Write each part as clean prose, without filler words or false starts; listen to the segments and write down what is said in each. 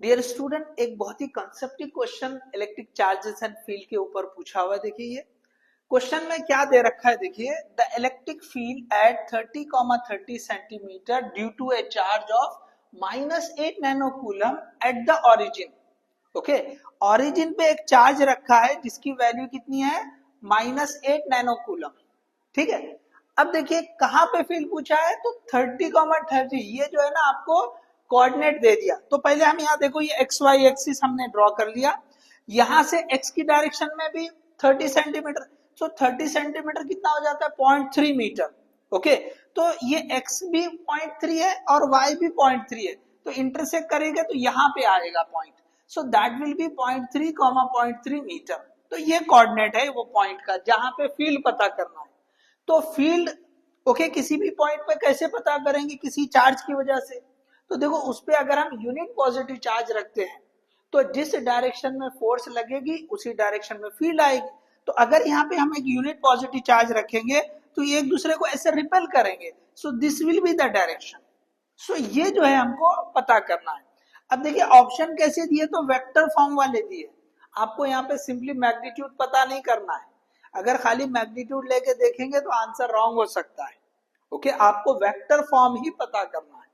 Dear student, एक बहुत ही conceptive question electric charges and field के ऊपर पूछा हुआ है। देखिए ये क्वेश्चन में क्या दे रखा है। देखिए, the electric field at 30, 30 centimetre due to a charge of -8 nano coulomb at the origin. Okay, origin पे एक चार्ज रखा है जिसकी वैल्यू कितनी है, -8 नैनो कूलम। ठीक है, अब देखिए कहां पे फील्ड पूछा है, तो 30, 30 ये जो है ना आपको कोऑर्डिनेट दे दिया। तो पहले हम यहाँ देखो ये एक्स वाई एक्सिस हमने ड्रॉ कर लिया। यहां से एक्स की डायरेक्शन में भी 30 सेंटीमीटर, तो 30 सेंटीमीटर कितना हो जाता है, 0.3 मीटर। ओके, तो ये एक्स भी 0.3 है और वाई भी 0.3 है, तो इंटरसेक्ट करेगा तो यहाँ पे आएगा point. So that will be 0.3, 0.3 metre. तो ये कोऑर्डिनेट है वो पॉइंट का जहां पे फील्ड पता करना है। तो फील्ड ओके किसी भी पॉइंट पे कैसे पता करेंगे, किसी चार्ज की वजह से। तो देखो उस पे अगर हम यूनिट पॉजिटिव चार्ज रखते हैं तो जिस डायरेक्शन में फोर्स लगेगी उसी डायरेक्शन में फील्ड आएगी। तो अगर यहाँ पे हम एक यूनिट पॉजिटिव चार्ज रखेंगे तो ये एक दूसरे को ऐसे रिपेल करेंगे। So this will be the direction. So ये जो है हमको पता करना है। अब देखिए ऑप्शन कैसे दिए, तो वेक्टर फॉर्म वाले दिए। आपको यहाँ पे सिंपली मैग्नीट्यूड पता नहीं करना है। अगर खाली मैग्नीट्यूड लेके देखेंगे तो आंसर रॉन्ग हो सकता है। ओके, आपको वेक्टर फॉर्म ही पता करना है।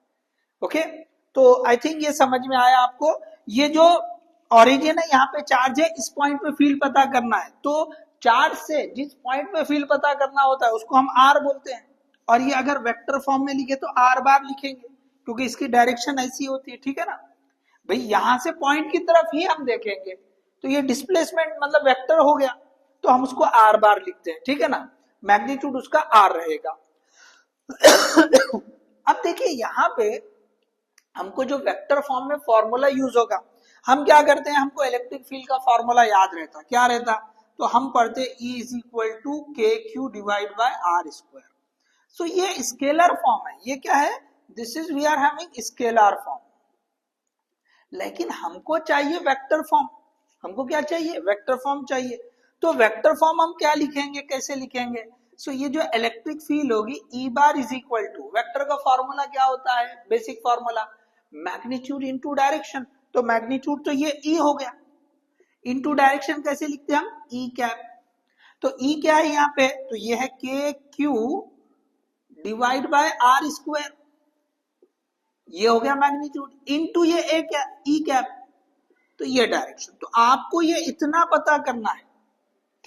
ओके, तो आई थिंक ये समझ में आया आपको। ये जो ओरिजिन है यहाँ पे चार्ज है, इस पॉइंट पे फील्ड पता करना है। तो चार्ज से जिस पॉइंट पे फील्ड पता करना होता है उसको हम आर बोलते हैं। और ये अगर वेक्टर फॉर्म में लिखे तो आर बार लिखेंगे क्योंकि इसकी डायरेक्शन ऐसी होती है। ठीक है ना भाई, यहां से पॉइंट की तरफ ही हम देखेंगे तो ये डिस्प्लेसमेंट मतलब वेक्टर हो गया, तो हम उसको आर बार लिखते हैं। ठीक है ना, मैग्नीट्यूड उसका आर रहेगा। अब देखिए यहाँ पे हमको जो वेक्टर फॉर्म में फॉर्मूला यूज होगा, हम क्या करते हैं, हमको इलेक्ट्रिक फील्ड का फॉर्मूला याद रहता, क्या रहता, तो हम पढ़ते E इज इक्वल टू के Q divide by are square. So ये स्केलर फॉर्म है, ये क्या है, this is we are having scalar form. लेकिन हमको चाहिए वेक्टर फॉर्म। हमको क्या चाहिए, वेक्टर फॉर्म चाहिए। तो वेक्टर फॉर्म हम क्या लिखेंगे, कैसे लिखेंगे, सो ये जो इलेक्ट्रिक फील्ड होगी E bar is equal to, vector का फॉर्मूला क्या होता है, basic formula magnitude into direction. तो मैग्नीट्यूड तो ये ई हो गया, इनटू डायरेक्शन कैसे लिखते हैं हम, ई कैप। तो ई क्या है यहाँ पे, तो ये है k Q divide by are square, ये हो गया मैग्नीट्यूड, इनटू ये ए क्या, ई कैप, तो ये डायरेक्शन। तो आपको ये इतना पता करना है।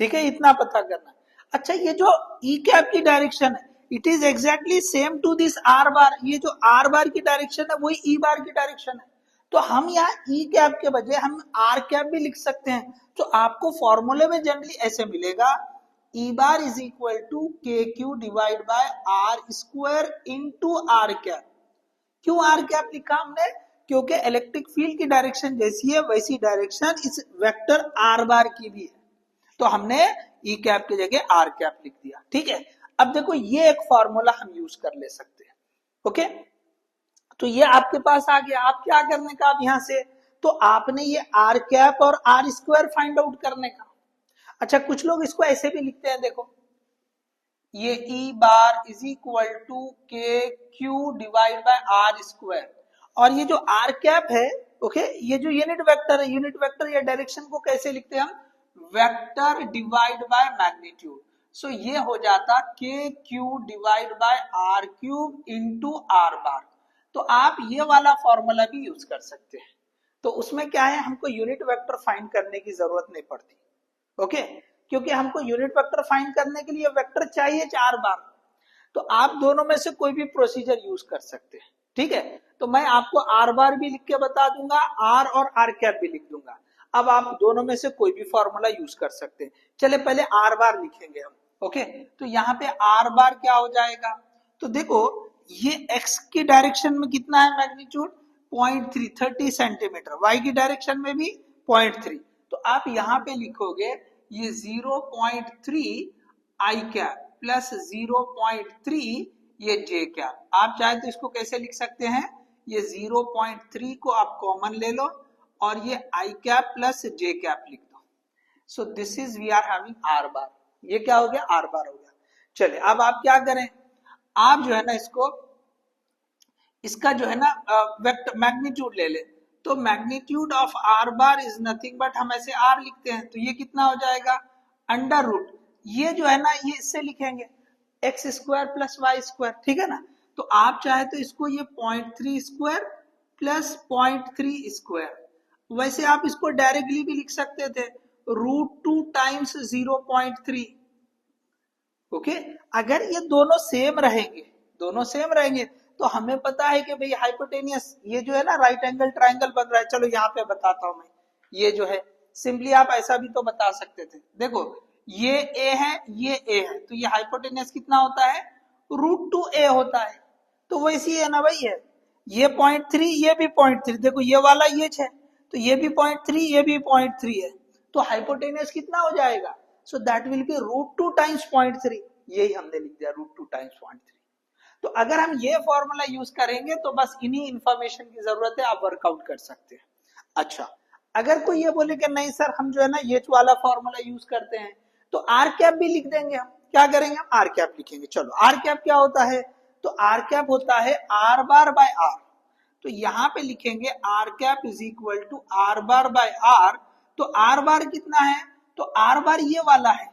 ठीक है, इतना पता करना है। अच्छा, ये जो ई कैप की डायरेक्शन है it is exactly same to this r bar. ये जो आर बार की डायरेक्शन है वही ई बार की डायरेक्शन है। तो हम यहाँ ई कैप के बजाय हम आर कैप भी लिख सकते हैं। तो आपको फॉर्मूले में जनरली ऐसे मिलेगा, e bar is equal to के Q divide by are square into r cap. क्यों आर कैप लिखा हमने, क्योंकि इलेक्ट्रिक फील्ड की डायरेक्शन जैसी है वैसी डायरेक्शन इस वेक्टर आर बार की भी है, तो हमने ई कैप की जगह आर कैप लिख दिया। ठीक है, अब देखो ये एक फॉर्मूला हम यूज कर ले सकते हैं। ओके, तो ये आपके पास आ गया। आप क्या करने का, आप यहां से तो आपने ये आर कैप और आर स्क्वायर फाइंड आउट करने का। अच्छा, कुछ लोग इसको ऐसे भी लिखते हैं, देखो ये e bar is equal to के Q divide by are square, और ये जो आर कैप है, ओके, ये जो यूनिट वेक्टर है, यूनिट वेक्टर या डायरेक्शन को कैसे लिखते हैं हम, vector divide by magnitude. So ये हो जाता k Q divide by r cube into r bar. तो आप ये वाला फॉर्मूला भी यूज कर सकते हैं। तो उसमें क्या है, हमको यूनिट वेक्टर फाइंड करने की जरूरत नहीं पड़ती। ओके, क्योंकि हमको यूनिट वेक्टर फाइंड करने के लिए वेक्टर चाहिए 4 बार। तो आप दोनों में से कोई भी प्रोसीजर यूज कर सकते हैं। ठीक है, तो मैं आपको आर बार भी लिख के बता दूंगा, आर और आर कैप भी लिख दूंगा। अब आप दोनों में से कोई भी फॉर्मूला यूज कर सकते हैं। चले पहले आर बार लिखेंगे हम। ओके, तो यहाँ पे आर बार क्या हो जाएगा, तो देखो ये एक्स की डायरेक्शन में कितना है मैग्नीट्यूड, 0.3, 30 सेंटीमीटर, वाई की डायरेक्शन में भी 0.3। तो आप यहाँ पे लिखोगे ये 0.3 आई कैप प्लस 0.3 ये जे कैप। आप चाहे तो इसको कैसे लिख सकते हैं, ये 0.3 को आप कॉमन ले लो और ये आई कैप प्लस जे कैप लिख दो। So this is we are having r bar. ये क्या हो गया, आर बार हो गया। चलिए अब आप क्या करें, आप जो है ना इसको, इसका जो है ना वेक्टर मैग्नीट्यूड ले ले। तो magnitude of are bar is nothing but, हम ऐसे आर लिखते हैं तो ये कितना हो जाएगा अंडर रूट, ये जो है ना ये इससे लिखेंगे x square plus y square, ठीक है ना। तो आप चाहे तो इसको ये 0.3 स्क्वायर प्लस 0.3 स्क्वायर, वैसे आप इसको डायरेक्टली भी लिख सकते थे √2 टाइम्स 0.3। ओके, अगर ये दोनों सेम रहेंगे, दोनों सेम रहेंगे तो हमें पता है कि भाई हाइपोटेनियस ये जो है ना राइट एंगल ट्राइंगल बन रहा है। चलो यहाँ पे बताता हूं मैं, ये जो है सिंपली आप ऐसा भी तो बता सकते थे, देखो ये ए है ये ए है, तो ये हाइपोटेनियस कितना होता है √2a होता है। तो वैसी है ना भाई, है ये 0.3 ये भी 0.3, देखो ये वाला ये है तो ये भी 0.3 ये भी 0.3 है, तो हाइपोटेनियस कितना हो जाएगा, सो दैट विल बी √2 टाइम्स 0.3, यही हमने लिख दिया √2 टाइम्स 0.3। तो अगर हम ये फॉर्मूला यूज करेंगे तो बस इन्हीं इंफॉर्मेशन की जरूरत है, आप वर्कआउट कर सकते हैं। अच्छा, अगर कोई ये बोले कि नहीं सर हम जो है ना ये वाला फॉर्मूला यूज करते हैं, तो आर कैप भी लिख देंगे। हम क्या करेंगे, हम आर कैप लिखेंगे। चलो आर कैप क्या होता है, तो आर कैप होता है आर बार बाय आर, तो यहाँ पे लिखेंगे r cap is equal to r bar by r. तो आर बार कितना है, तो आर बार ये वाला है,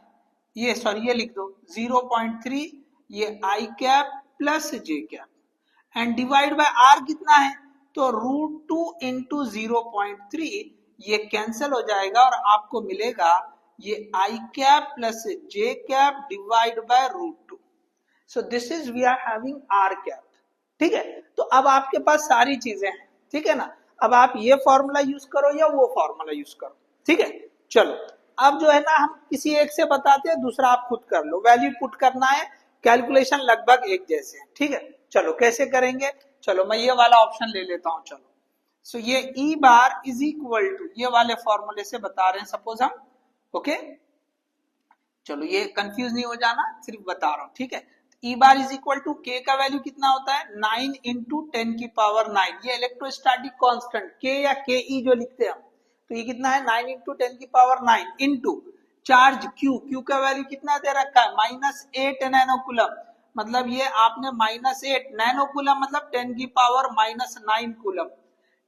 ये सॉरी ये लिख दो 0.3, ये आई cap plus J cap and divide by R कितना है, तो √2 इंटू 0.3, ये कैंसिल हो जाएगा और आपको मिलेगा ये आई cap plus J cap divide by √2। So this is we are having R cap, ठीक है। तो अब आपके पास सारी चीजें हैं, ठीक है ना। अब आप ये फॉर्मूला यूज करो या वो फॉर्मूला यूज करो, ठीक है। चलो अब जो है ना हम किसी एक से बताते हैं, दूसरा आप खुद कर लो, वैल्यू पुट करना है, कैलकुलेशन लगभग एक जैसे है, ठीक है। चलो कैसे करेंगे, चलो मैं ये वाला ऑप्शन ले लेता हूं। चलो सो ये e bar is equal to, ये वाले फॉर्मूले से बता रहे हैं सपोज हम, ओके। चलो ये कंफ्यूज नहीं हो जाना, सिर्फ बता रहा हूं, ठीक है। ई बार इज इक्वल टू के का वैल्यू कितना होता है 9 इंटू 10 की पावर 9, ये इलेक्ट्रोस्टैटिक कांस्टेंट के या के ई जो लिखते हैं हम, तो ये कितना है 9 इंटू 10 की power 9 into charge Q, Q का वैल्यू कितना दे रखा है -8 नैनोकूलम, मतलब ये आपने -8 नैनोकूलम मतलब 10 की पावर -9 कूलम,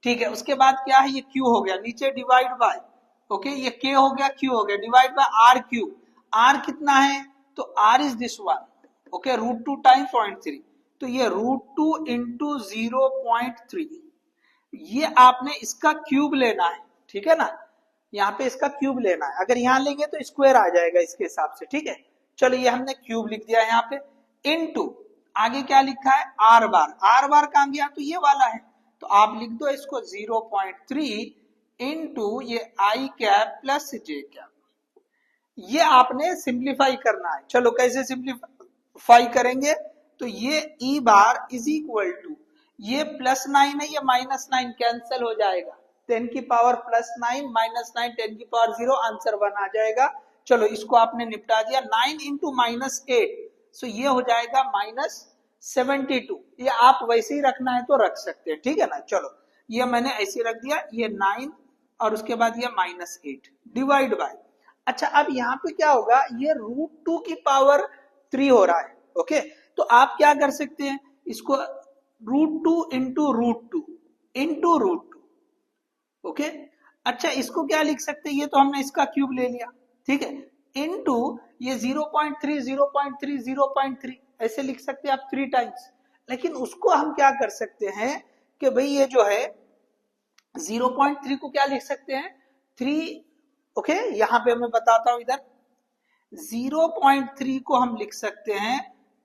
ठीक है। उसके बाद क्या है, ये क्यू हो गया, नीचे डिवाइड बाय, ओके ये के हो गया क्यू हो गया, divide by r cube, r कितना है, तो r is this one, okay √2 times 0.3, तो ये √2 इंटू 0.3, ये आपने इसका क्यूब लेना है, ठीक है ना, यहाँ पे इसका क्यूब लेना है, अगर यहाँ लेंगे तो स्क्वायर आ जाएगा इसके हिसाब से, ठीक है। चलो ये हमने क्यूब लिख दिया यहाँ पे, इनटू आगे क्या लिखा है आर बार, आर बार कहां गया, तो ये वाला है, तो आप लिख दो इसको 0.3 इनटू ये आई कैप प्लस जे कैप, ये आपने सिंप्लीफाई करना है। चलो कैसे सिंप्लीफाई करेंगे, तो ये e bar is equal to, ये +9 है ये -9 कैंसिल हो जाएगा, 10 की पावर +9 -9 10 की पावर 0, आंसर 1 आ जाएगा। चलो इसको आपने निपटा दिया, 9 इंटू -8, सो ये हो जाएगा -72, ये आप वैसे ही रखना है तो रख सकते हैं, ठीक है ना। चलो ये मैंने ऐसे रख दिया, ये 9 और उसके बाद ये -8 डिवाइड बाय, अच्छा अब यहाँ पे क्या होगा, ये √2 की पावर 3 हो रहा है, ओके। तो आप क्या कर सकते हैं, इसको √2 इंटू √2 इंटू √2, ओके। अच्छा इसको क्या लिख सकते हैं, ये तो हमने इसका क्यूब ले लिया, ठीक है, इनटू ये 0.3 0.3 0.3 ऐसे लिख सकते हैं आप 3 टाइम्स। लेकिन उसको हम क्या कर सकते हैं कि भाई ये जो है 0.3 को क्या लिख सकते हैं 3, ओके यहां पे मैं बताता हूं, इधर 0.3 को हम लिख सकते हैं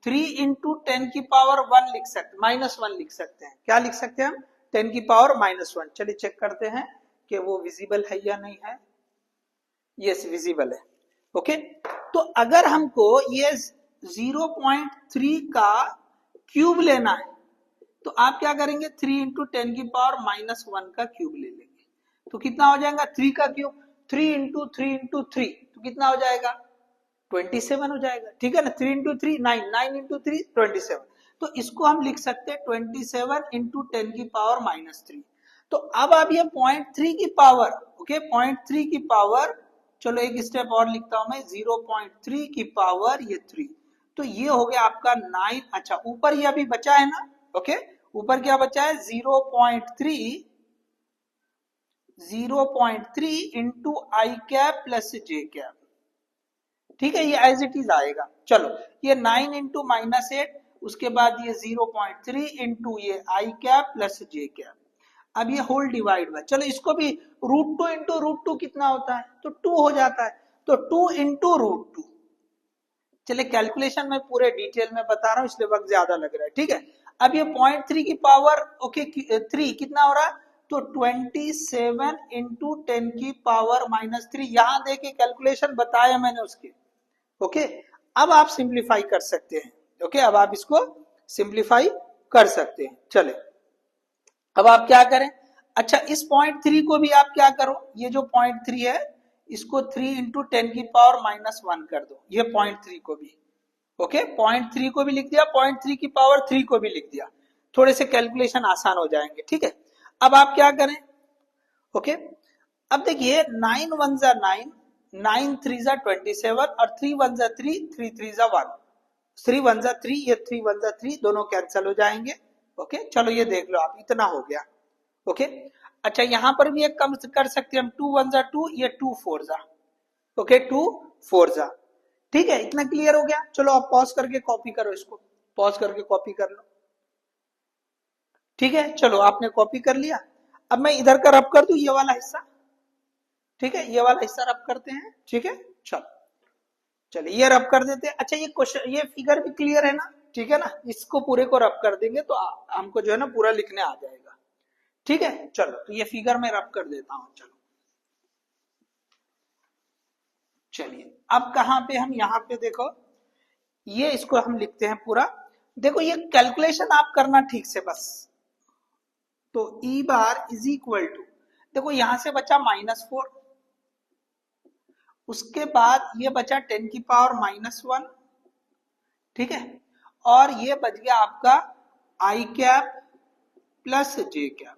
3 इंटू 10 की पावर 1 लिख सकते, -1 लिख सकते हैं, क्या लिख सकते हैं हम 10 की पावर -1। चलिए चेक करते हैं कि वो विजिबल है या नहीं है, यस विजिबल है, ओके। तो अगर हमको ये 0.3 का क्यूब लेना है तो आप क्या करेंगे 3 इंटू 10 की पावर -1 का क्यूब ले लेंगे, तो कितना हो जाएगा 3 का क्यूब, 3 इंटू 3 इंटू 3 तो कितना हो जाएगा 27 हो जाएगा, ठीक है ना। 3 इंटू 3 9, 9 इंटू 3 27, तो इसको हम लिख सकते हैं 27 इंटू 10 की पावर -3। तो अब आप ये 0.3 की पावर, ओके 0.3 की पावर, चलो एक स्टेप और लिखता हूं मैं 0.3 की पावर ये 3, तो ये हो गया आपका 9। अच्छा ऊपर ये अभी बचा है ना, ओके ऊपर क्या बचा है 0.3 0.3 इंटू आई कैप प्लस जे कैप, ठीक है, ये एज इट इज आएगा। चलो ये 9 इंटू -8, उसके बाद ये 0.3 इंटू ये आई कैप प्लस जे कैप, अब ये होल डिवाइड बाय, चलो इसको भी √2 इंटू √2 कितना होता है, तो 2 हो जाता है, तो 2 इंटू √2। चलिए कैलकुलेशन में पूरे डिटेल में बता रहा हूं इसलिए वक्त ज्यादा लग रहा है, ठीक है। अब ये 0.3 की पावर ओके 3 कितना हो रहा है, तो 27 इंटू 10 की पावर -3, यहां देखे कैलकुलेशन बताया मैंने उसके, ओके। अब आप सिंप्लीफाई कर सकते हैं, ओके, अब आप इसको सिंप्लीफाई कर सकते हैं। चले अब आप क्या करें, अच्छा इस 0.3 को भी आप क्या करो, ये जो 0.3 है इसको 3 इंटू 10 की पावर -1 कर दो, ये 0.3 को भी, ओके, 0.3 को भी लिख दिया, 0.3 की पावर 3 को भी लिख दिया, थोड़े से कैलकुलेशन आसान हो जाएंगे, ठीक है। अब आप क्या करें, ओके, अब देखिए 9 1 जा 9, 9 3 जा 27 और 3 1 जा 3, 3 3 जा 1, 3 1 जा 3, ये 3 1 जा 3 दोनों कैंसिल हो जाएंगे, ओके। चलो ये देख लो आप, इतना हो गया, ओके। अच्छा यहां पर भी एक कम कर सकते हैं हम, 2 1 जा 2, ये 2 4 जा, ओके, 2 4 जा, ठीक है, इतना क्लियर हो गया। चलो आप पॉज करके कॉपी करो, इसको पॉज करके कॉपी कर लो, ठीक है। चलो आपने कॉपी कर लिया, अब मैं इधर का रब कर दूं ये वाला हिस्सा, ठीक है, ये वाला हिस्सा रब करते हैं, ठीक है। चलो चलिए ये रब कर देते हैं। अच्छा ये क्वेश्चन, ये फिगर भी क्लियर है ना, ठीक है ना, इसको पूरे को रब कर देंगे तो हमको जो है ना पूरा लिखने आ जाएगा, ठीक है। चलो तो ये फिगर में रब कर देता हूं, चलो चलिए अब कहां पे हम, यहां पे देखो, ये इसको हम लिखते हैं पूरा, देखो ये कैलकुलेशन आप करना ठीक से बस, तो ई बार इज इक्वल टू, देखो यहां से बचा -4, उसके बाद ये बचा 10 की पावर -1, ठीक है, और ये बच गया आपका आई कैप प्लस जे कैप,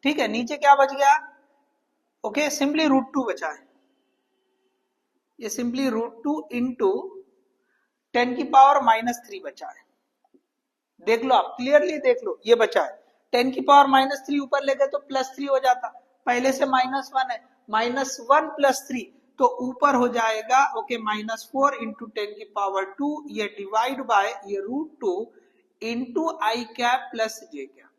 ठीक है। नीचे क्या बच गया, ओके, सिंपली √2 बचा है, ये सिंपली √2 इंटू 10 की पावर -3 बचा है, देख लो आप क्लियरली देख लो, ये बचा है 10 की पावर -3 ऊपर ले गए तो +3 हो जाता, पहले से -1 है, -1 + 3 तो ऊपर हो जाएगा, ओके, -4 इंटू 10 की पावर 2, ये डिवाइड बाय ये √2 इंटू आई कैप प्लस जे कैप,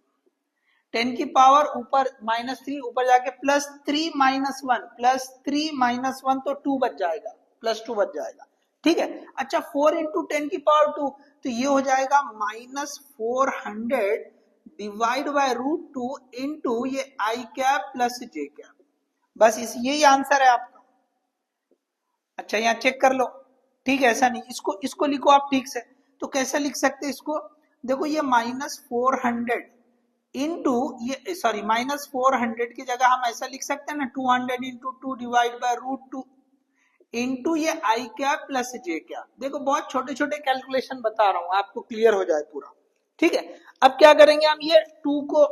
10 की पावर ऊपर -3 ऊपर जाके +3 -1 +3 -1 तो 2 बच जाएगा, +2 बच जाएगा, ठीक है। अच्छा 4 इंटू 10 की पावर 2 तो ये हो जाएगा -400 डिवाइड बाय √2 इंटू ये आई कैप प्लस जे कैप, बस इस यही आंसर है आपका। अच्छा यहाँ चेक कर लो, ठीक है, ऐसा नहीं, इसको लिखो आप ठीक से, तो कैसे लिख सकते हैं इसको, देखो ये -400 इंटू ये, सॉरी, -400 की जगह हम ऐसा लिख सकते हैं ना, 200 इंटू 2 डिवाइड बाय √2 इंटू ये आई कैप प्लस जे कैप, देखो बहुत छोटे छोटे कैलकुलेशन बता रहा हूं आपको क्लियर हो जाए पूरा, ठीक है। अब क्या करेंगे हम, ये 2 को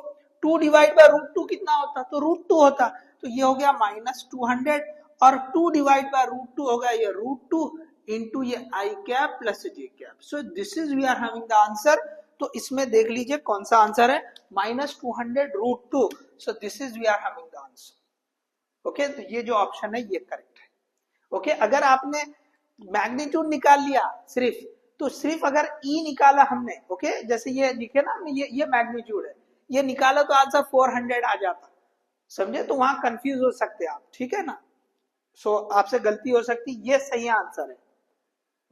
2 डिवाइड बाय √2 कितना होता, तो √2 होता, तो ये हो गया -200 और 2 डिवाइड बाय √2 होगा ये √2 इंटू ये आई cap plus J cap, so this is we are having the answer. तो इसमें देख लीजिए कौन सा आंसर है, -200 √2, so this is we are having the answer, okay. तो ये जो ऑप्शन है ये करेक्ट है, ओके। अगर आपने मैग्नीट्यूड निकाल लिया सिर्फ, तो सिर्फ अगर ई निकाला हमने, ओके, जैसे ये लिखे ना, ये मैग्नीट्यूड है, ये निकाला तो आंसर 400 आ जाता, समझे, तो वहां कंफ्यूज हो सकते आप, ठीक है ना, सो आपसे गलती हो सकती, ये सही आंसर है,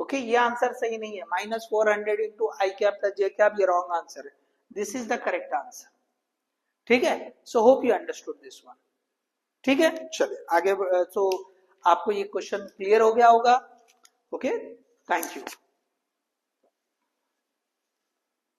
ओके, ये आंसर सही नहीं है, -400 इंटू आई कैप प्लस जे कैप, ये रॉन्ग आंसर है, this is the correct answer, ठीक है। So hope you understood this one, ठीक है। चलिए आगे, सो आपको ये क्वेश्चन क्लियर हो गया होगा, ओके, थैंक यू।